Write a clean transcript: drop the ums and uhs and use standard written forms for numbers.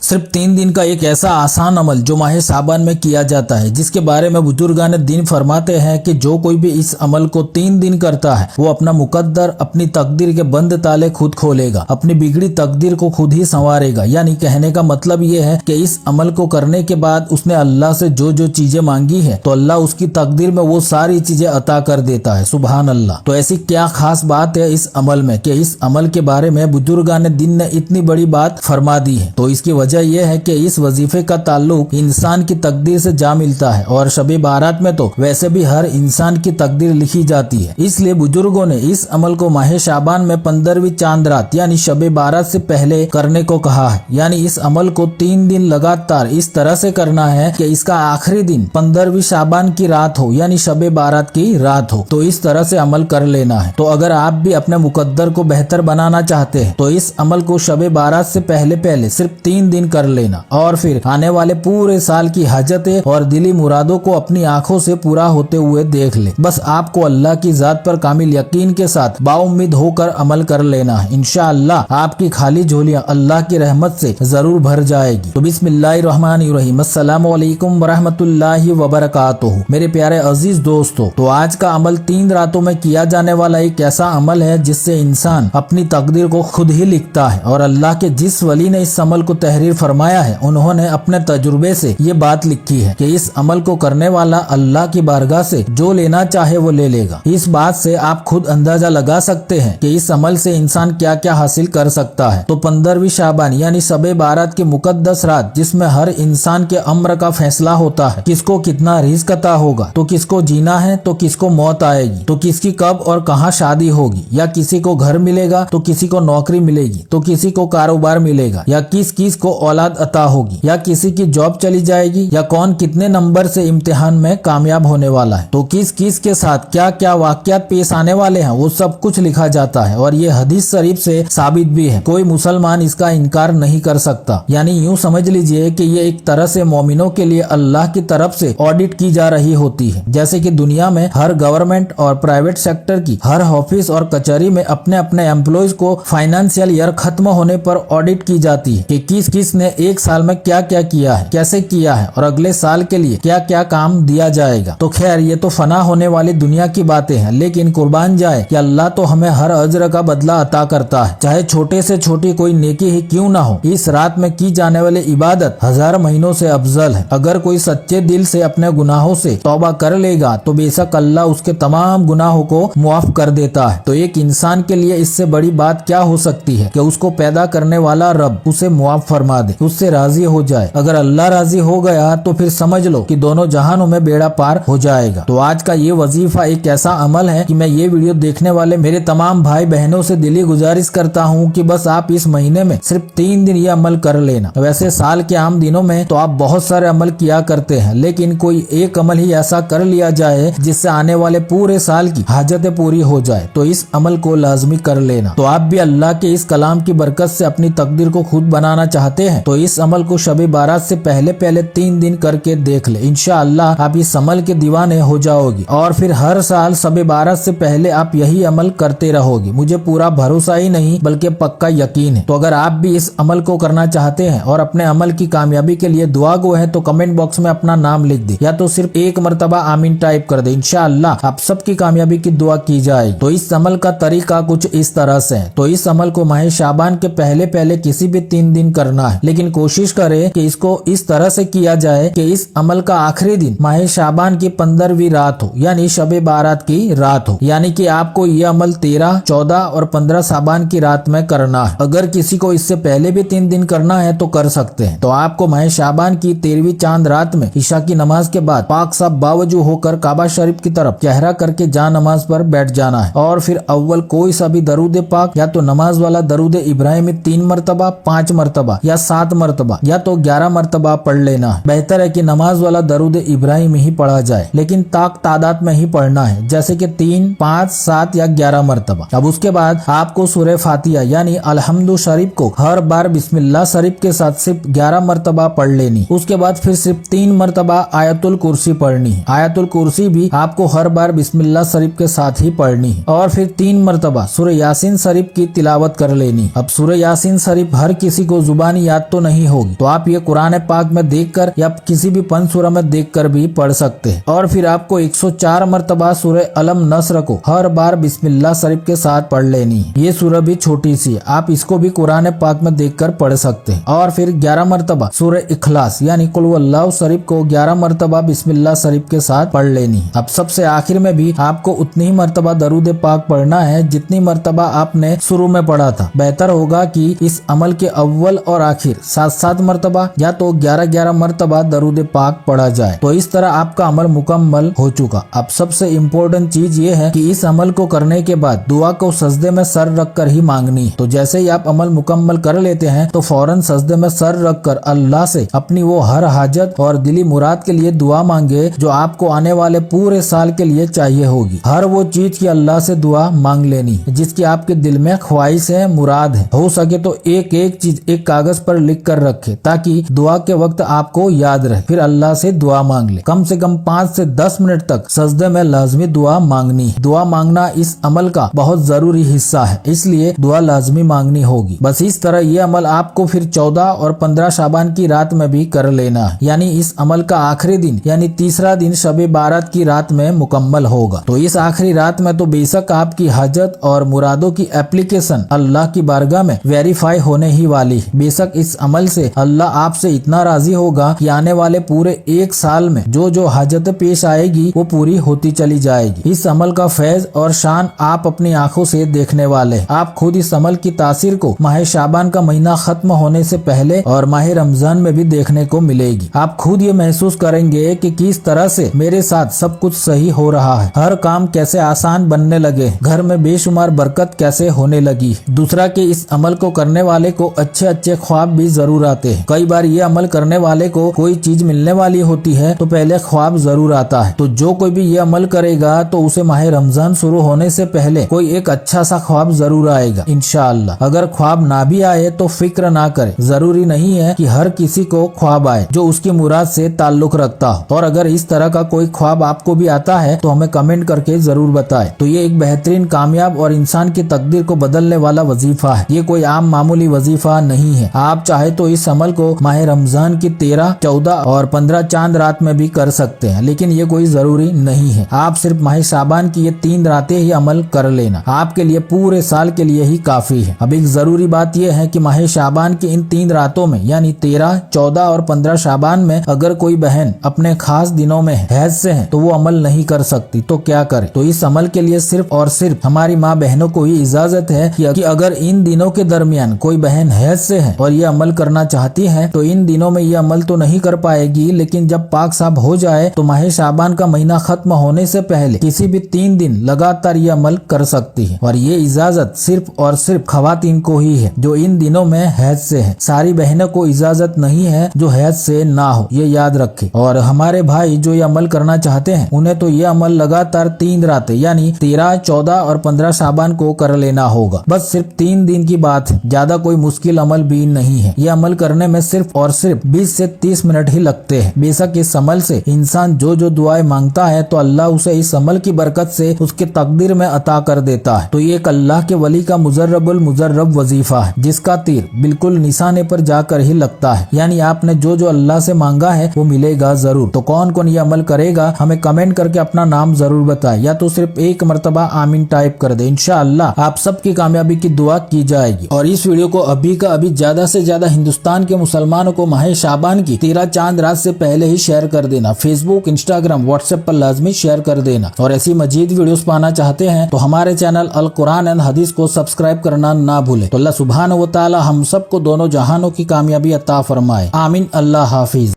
सिर्फ 3 दिन का एक ऐसा आसान अमल जो माह साबान में किया जाता है, जिसके बारे में बुजुर्गान दीन फरमाते हैं कि जो कोई भी इस अमल को 3 दिन करता है वो अपना मुकद्दर, अपनी तकदीर के बंद ताले खुद खोलेगा, अपनी बिगड़ी तकदीर को खुद ही संवारेगा। यानी कहने का मतलब ये है कि इस अमल को करने के बाद उसने अल्लाह से जो जो चीजें मांगी है तो अल्लाह उसकी तकदीर में वो सारी चीजें अता कर देता है। सुभान अल्लाह। तो ऐसी क्या खास बात है इस अमल में कि इस अमल के बारे में बुजुर्गान दीन ने इतनी बड़ी बात फरमा दी है। तो इसकी वजह यह है कि इस वजीफे का ताल्लुक इंसान की तकदीर से जा मिलता है और शबे बारात में तो वैसे भी हर इंसान की तकदीर लिखी जाती है। इसलिए बुजुर्गों ने इस अमल को माह शाबान में 15वीं चांद रात यानी शबे बारात से पहले करने को कहा है। यानी इस अमल को 3 दिन लगातार इस तरह से करना है कि इसका आखिरी दिन 15वीं शाबान की रात हो यानी शबे बारात की रात हो। तो इस तरह से अमल कर लेना है। तो अगर आप भी अपने मुकद्दर को बेहतर बनाना चाहते हैं तो इस अमल को शबे बारात से पहले सिर्फ 3 दिन कर लेना और फिर आने वाले पूरे साल की हाजतें और दिली मुरादों को अपनी आंखों से पूरा होते हुए देख ले। बस आपको अल्लाह की जात पर कामिल यकीन के साथ बाउम्मीद होकर अमल कर लेना है। इंशाअल्लाह आपकी खाली झोलियां अल्लाह की रहमत से जरूर भर जाएगी। तो बिस्मिल्लाहिर्रहमानिर्रहीम, अस्सलामु अलैकुम वरहमतुल्लाहि वबरकातुहू। मेरे प्यारे अजीज दोस्तों, तो आज का अमल 3 रातों में किया जाने वाला एक ऐसा अमल है जिससे इंसान अपनी तकदीर को खुद ही लिखता है। और अल्लाह के जिस वली ने इस अमल को तहरीर फरमाया है उन्होंने अपने तजुर्बे से ये बात लिखी है कि इस अमल को करने वाला अल्लाह की बारगाह से जो लेना चाहे वो ले लेगा। इस बात से आप खुद अंदाजा लगा सकते हैं कि इस अमल से इंसान क्या क्या हासिल कर सकता है। तो 15वीं शाबान यानी शबे बारात की मुकद्दस रात, जिसमें हर इंसान के अम्र का फैसला होता है, किसको कितना रिज़्क अता होगा, तो किसको जीना है तो किसको मौत आएगी, तो किसकी कब और कहाँ शादी होगी, या किसी को घर मिलेगा तो किसी को नौकरी मिलेगी, तो किसी को कारोबार मिलेगा, या किस किस को औलाद अता होगी, या किसी की जॉब चली जाएगी, या कौन कितने नंबर से इम्तिहान में कामयाब होने वाला है, तो किस किस के साथ क्या क्या वाकयात पेश आने वाले हैं, वो सब कुछ लिखा जाता है। और ये हदीस शरीफ से साबित भी है, कोई मुसलमान इसका इनकार नहीं कर सकता। यानी यूँ समझ लीजिए कि ये एक तरह से मोमिनों के लिए अल्लाह की तरफ से ऑडिट की जा रही होती है। जैसे कि दुनिया में हर गवर्नमेंट और प्राइवेट सेक्टर की हर ऑफिस और कचहरी में अपने अपने एम्प्लॉयज को फाइनेंशियल ईयर खत्म होने पर ऑडिट की जाती है कि किस किस ने एक साल में क्या क्या किया है, कैसे किया है और अगले साल के लिए क्या क्या काम दिया जाएगा। तो खैर ये तो फना होने वाली दुनिया की बातें हैं, लेकिन कुर्बान जाए कि अल्लाह तो हमें हर अजर का बदला अता करता है, चाहे छोटे से छोटी कोई नेकी ही क्यों ना हो। इस रात में की जाने वाली इबादत 1000 महीनों से अफजल है। अगर कोई सच्चे दिल से अपने गुनाहों से तौबा कर लेगा तो बेशक अल्लाह उसके तमाम गुनाहों को मुआफ कर देता है। तो एक इंसान के लिए इससे बड़ी बात क्या हो सकती है कि उसको पैदा करने वाला रब उसे मुआफ फरमा दे, उससे राजी हो जाए। अगर अल्लाह राजी हो गया तो फिर समझ लो कि दोनों जहानों में बेड़ा पार हो जाएगा। तो आज का ये वजीफा एक ऐसा अमल है कि मैं ये वीडियो देखने वाले मेरे तमाम भाई बहनों से दिली गुजारिश करता हूँ कि बस आप इस महीने में सिर्फ 3 दिन ये अमल कर लेना। वैसे साल के आम दिनों में तो आप बहुत सारे अमल किया करते हैं, लेकिन कोई एक अमल ही ऐसा कर लिया जाए जिससे आने वाले पूरे साल की हाजतें पूरी हो जाए। तो इस अमल को लाजमी कर लेना। तो आप भी अल्लाह के इस कलाम की बरकत से अपनी तकदीर को खुद बनाना चाहते हैं तो इस अमल को शबे बारात से पहले 3 दिन करके देख ले। इंशाअल्लाह आप इस अमल के दीवाने हो जाओगे और फिर हर साल शबे बारात से पहले आप यही अमल करते रहोगे। मुझे पूरा भरोसा ही नहीं बल्कि पक्का यकीन है। तो अगर आप भी इस अमल को करना चाहते हैं और अपने अमल की कामयाबी के लिए दुआ गो है तो कमेंट बॉक्स में अपना नाम लिख दे या तो सिर्फ एक मरतबा आमीन टाइप कर दे। इंशाअल्लाह आप सबकी कामयाबी की दुआ की जाए। तो इस अमल का तरीका कुछ इस तरह से है। तो इस अमल को माह शाबान के पहले किसी भी 3 दिन करना है, लेकिन कोशिश करें कि इसको इस तरह से किया जाए कि इस अमल का आखिरी दिन माह शाबान की 15वीं रात हो यानी शबे बारात की रात हो। यानी कि आपको ये अमल 13, 14 और 15 शाबान की रात में करना है। अगर किसी को इससे पहले भी 3 दिन करना है तो कर सकते हैं। तो आपको माह शाबान की 13वीं चांद रात में ईशा की नमाज के बाद पाक साफ बावजू होकर काबा शरीफ की तरफ चेहरा करके जा नमाज पर बैठ जाना है और फिर अव्वल कोई सा भी दरूद पाक या तो नमाज वाला दरूद इब्राहिमी 3 मरतबा, 5 मरतबा या 7 मरतबा या तो 11 मरतबा पढ़ लेना है। बेहतर है कि नमाज वाला दरूद इब्राहिमी ही पढ़ा जाए, लेकिन तादाद में ही पढ़ना है, जैसे कि 3, 5, 7 या 11 मरतबा। अब उसके बाद आपको सूरह फातिहा यानी अलहम्दु शरीफ को हर बार बिस्मिल्लाह शरीफ के साथ सिर्फ 11 मरतबा पढ़ लेनी। उसके बाद फिर सिर्फ 3 मरतबा आयतुल कुर्सी पढ़नी है। आयतुल कुर्सी भी आपको हर बार बिस्मिल्लाह शरीफ के साथ ही पढ़नी है और फिर 3 मरतबा सूरह यासीन शरीफ की तिलावत कर लेनी। अब सूरह यासीन शरीफ हर किसी को जुबानी याद याद तो नहीं होगी, तो आप ये कुरान पाक में देखकर या किसी भी पंच सूरह में देखकर भी पढ़ सकते हैं। और फिर आपको 104 मरतबा सूरह अलम नस्र को हर बार बिस्मिल्लाह शरीफ के साथ पढ़ लेनी है। ये सूरह भी छोटी सी है, आप इसको भी कुरान पाक में देखकर पढ़ सकते हैं। और फिर 11 मरतबा सूरह इखलास यानी कुल हुवल्लाहु शरीफ को 11 मरतबा बिस्मिल्लाह शरीफ के साथ पढ़ लेनी है। अब सबसे आखिर में भी आपको उतनी ही मरतबा दरूद पाक पढ़ना है जितनी मरतबा आपने शुरू में पढ़ा था। बेहतर होगा कि इस अमल के अव्वल और आखिर 7-7 मरतबा या तो 11-11 मरतबा दरूद पाक पढ़ा जाए, तो इस तरह आपका अमल मुकम्मल हो चुका। अब सबसे इम्पोर्टेंट चीज ये है कि इस अमल को करने के बाद दुआ को सजदे में सर रख कर ही मांगनी है। तो जैसे ही आप अमल मुकम्मल कर लेते हैं तो फौरन सजदे में सर रख कर अल्लाह से अपनी वो हर हाजत और दिली मुराद के लिए दुआ मांगे जो आपको आने वाले पूरे साल के लिए चाहिए होगी। हर वो चीज की अल्लाह से दुआ मांग लेनी जिसकी आपके दिल में ख्वाहिश है, मुराद है। हो सके तो एक एक चीज एक कागज पर लिख कर रखे ताकि दुआ के वक्त आपको याद रहे। फिर अल्लाह से दुआ मांग ले। कम से कम 5 से 10 मिनट तक सजदे में लाजमी दुआ मांगनी है। दुआ मांगना इस अमल का बहुत जरूरी हिस्सा है, इसलिए दुआ लाजमी मांगनी होगी। बस इस तरह ये अमल आपको फिर 14 और 15 शाबान की रात में भी कर लेना है, यानी इस अमल का आखिरी दिन यानी तीसरा दिन शब बारात की रात में मुकम्मल होगा। तो इस आखिरी रात में तो बेशक आपकी हाजत और मुरादों की एप्लीकेशन अल्लाह की बारगाह में वेरीफाई होने ही वाली है। बेशक इस अमल से अल्लाह आपसे इतना राजी होगा कि आने वाले पूरे एक साल में जो जो हाजत पेश आएगी वो पूरी होती चली जाएगी। इस अमल का फैज और शान आप अपनी आंखों से देखने वाले। आप खुद इस अमल की तासीर को माह शाबान का महीना खत्म होने से पहले और माह रमजान में भी देखने को मिलेगी। आप खुद ये महसूस करेंगे कि किस तरह से मेरे साथ सब कुछ सही हो रहा है, हर काम कैसे आसान बनने लगे, घर में बेशुमार बरकत कैसे होने लगी। दूसरा कि इस अमल को करने वाले को अच्छे अच्छे ख्वाब भी जरूर आते हैं। कई बार ये अमल करने वाले को कोई चीज मिलने वाली होती है तो पहले ख्वाब जरूर आता है। तो जो कोई भी ये अमल करेगा तो उसे माह रमजान शुरू होने से पहले कोई एक अच्छा सा ख्वाब जरूर आएगा इंशाअल्लाह। अगर ख्वाब ना भी आए तो फिक्र ना करे, जरूरी नहीं है कि हर किसी को ख्वाब आए जो उसकी मुराद से ताल्लुक रखता हो। और अगर इस तरह का कोई ख्वाब आपको भी आता है तो हमें कमेंट करके जरूर बताएं। तो ये एक बेहतरीन, कामयाब और इंसान की तकदीर को बदलने वाला वजीफा है। ये कोई आम मामूली वजीफा नहीं है। आप चाहे तो इस अमल को माह रमजान की 13, 14 और 15 चांद रात में भी कर सकते हैं, लेकिन ये कोई जरूरी नहीं है। आप सिर्फ माह शाबान की ये 3 रातें ही अमल कर लेना, आपके लिए पूरे साल के लिए ही काफी है। अब एक जरूरी बात यह है कि माह शाबान की इन 3 रातों में यानी 13, 14 और 15 शाबान में अगर कोई बहन अपने खास दिनों में हैज से है तो वो अमल नहीं कर सकती। तो क्या करे? तो इस अमल के लिए सिर्फ और सिर्फ हमारी माँ बहनों को ही इजाजत है कि अगर इन दिनों के दरमियान कोई बहन हैज से है और ये अमल करना चाहती है तो इन दिनों में ये अमल तो नहीं कर पाएगी, लेकिन जब पाक साफ हो जाए तो माह शाबान का महीना खत्म होने से पहले किसी भी 3 दिन लगातार ये अमल कर सकती है। और ये इजाजत सिर्फ और सिर्फ खवातीन को ही है जो इन दिनों में हैज से है। सारी बहनों को इजाजत नहीं है जो हैज से ना हो, ये याद रखे। और हमारे भाई जो ये अमल करना चाहते हैं उन्हें तो ये अमल लगातार 3 रातें यानी 13, 14 और 15 शाबान को कर लेना होगा। बस सिर्फ 3 दिन की बात है, ज्यादा कोई मुश्किल अमल भी नहीं है। ये अमल करने में सिर्फ और सिर्फ 20 से 30 मिनट ही लगते हैं। बेशक इस अमल से इंसान जो जो दुआएं मांगता है तो अल्लाह उसे इस अमल की बरकत से उसके तकदीर में अता कर देता है। तो ये एक अल्लाह के वली का मुजर्रबुल मुजर्रब वजीफा है जिसका तीर बिल्कुल निशाने पर जाकर ही लगता है, यानी आपने जो जो अल्लाह से मांगा है वो मिलेगा जरूर। तो कौन कौन ये अमल करेगा हमें कमेंट करके अपना नाम जरूर बताए, या तो सिर्फ एक मरतबा आमीन टाइप कर दे। इंशाअल्लाह आप सबकी कामयाबी की दुआ की जाएगी। और इस वीडियो को अभी का अभी ज्यादा से ज्यादा हिंदुस्तान के मुसलमानों को माह शाबान की 13 चांद रात से पहले ही शेयर कर देना। फेसबुक, इंस्टाग्राम, व्हाट्सएप पर लाजमी शेयर कर देना। और ऐसी मजीद वीडियोस पाना चाहते हैं तो हमारे चैनल अल कुरान एंड हदीस को सब्सक्राइब करना ना भूले। तो अल्लाह सुब्हानहू व तआला हम सबको दोनों जहानों की कामयाबी अता फरमाए। आमीन। अल्लाह हाफिज।